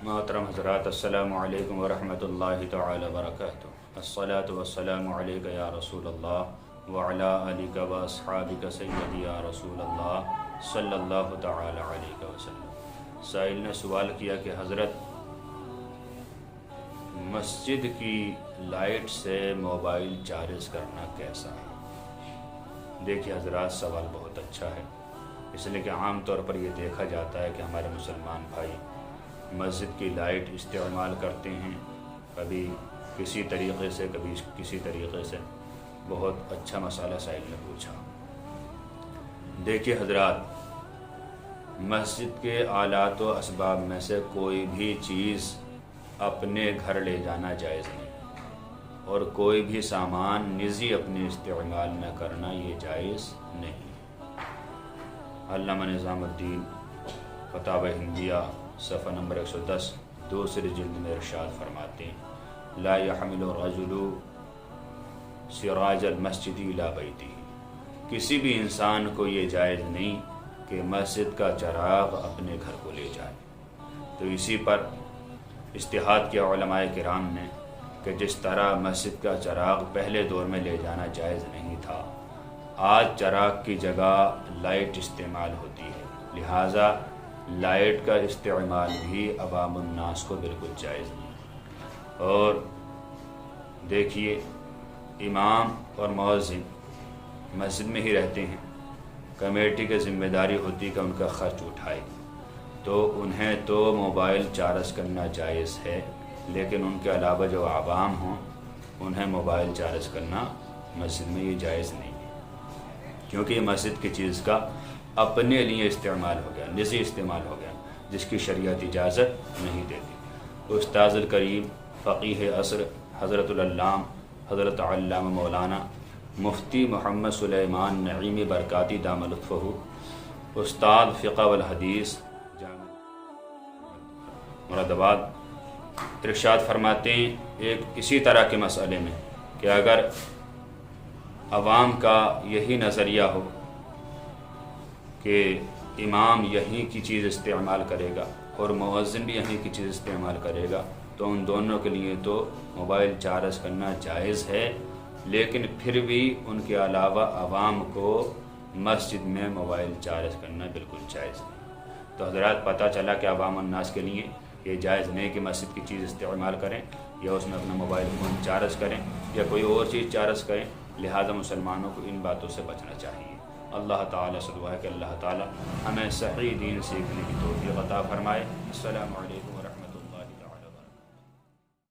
محترم حضرات، السلام علیکم ورحمۃ اللہ تعالی وبرکاتہ۔ الصلاۃ والسلام علیک یا رسول اللہ وعلی آلک واصحابک سیدی یا رسول اللہ صلی اللہ تعالی علیہ وسلم۔ سائل نے سوال کیا کہ حضرت، مسجد کی لائٹ سے موبائل چارج کرنا کیسا ہے؟ دیکھیے حضرات، سوال بہت اچھا ہے، اس لیے کہ عام طور پر یہ دیکھا جاتا ہے کہ ہمارے مسلمان بھائی مسجد کی لائٹ استعمال کرتے ہیں، کبھی کسی طریقے سے کبھی کسی طریقے سے۔ بہت اچھا مسئلہ سائل نے پوچھا۔ دیکھیے حضرات، مسجد کے آلات و اسباب میں سے کوئی بھی چیز اپنے گھر لے جانا جائز نہیں، اور کوئی بھی سامان نجی اپنے استعمال میں کرنا یہ جائز نہیں۔ علامہ نظام الدین فتاوی ہندیہ صفحہ نمبر 110 دوسری جلد میں ارشاد فرماتے ہیں، لا يحمل الرجل سراج المسجد الى بیتہ، کسی بھی انسان کو یہ جائز نہیں کہ مسجد کا چراغ اپنے گھر کو لے جائے۔ تو اسی پر اجتہاد کیا علماء کرام نے کہ جس طرح مسجد کا چراغ پہلے دور میں لے جانا جائز نہیں تھا، آج چراغ کی جگہ لائٹ استعمال ہوتی ہے، لہٰذا لائٹ کا استعمال بھی عوام الناس کو بالکل جائز نہیں۔ اور دیکھیے، امام اور مؤذن مسجد میں ہی رہتے ہیں، کمیٹی کی ذمہ داری ہوتی کہ ان کا خرچ اٹھائے، تو انہیں تو موبائل چارج کرنا جائز ہے، لیکن ان کے علاوہ جو عوام ہوں انہیں موبائل چارج کرنا مسجد میں یہ جائز نہیں ہے، کیونکہ یہ مسجد کی چیز کا اپنے لیے استعمال ہو گیا، نجی استعمال ہو گیا، جس کی شریعت اجازت نہیں دیتی۔ استاذ الکریم فقیہ عصر حضرت العلام حضرت علامہ مولانا مفتی محمد سلیمان نعیمی برکاتی دام لطفہ، استاد فقہ والحدیث جامع مراد آباد، ارشاد فرماتے ہیں ایک اسی طرح کے مسئلے میں کہ اگر عوام کا یہی نظریہ ہو کہ امام یہیں کی چیز استعمال کرے گا اور مؤذن بھی یہیں کی چیز استعمال کرے گا، تو ان دونوں کے لیے تو موبائل چارج کرنا جائز ہے، لیکن پھر بھی ان کے علاوہ عوام کو مسجد میں موبائل چارج کرنا بالکل جائز نہیں۔ تو حضرات، پتہ چلا کہ عوام الناس کے لیے یہ جائز نہیں کہ مسجد کی چیز استعمال کریں یا اس میں اپنا موبائل فون چارج کریں یا کوئی اور چیز چارج کریں، لہذا مسلمانوں کو ان باتوں سے بچنا چاہیے۔ اللہ تعالیٰ سے دعا ہے کہ اللہ تعالیٰ ہمیں صحیح دین سیکھنے کی توفیق عطا فرمائے۔ السلام علیکم ورحمۃ اللہ۔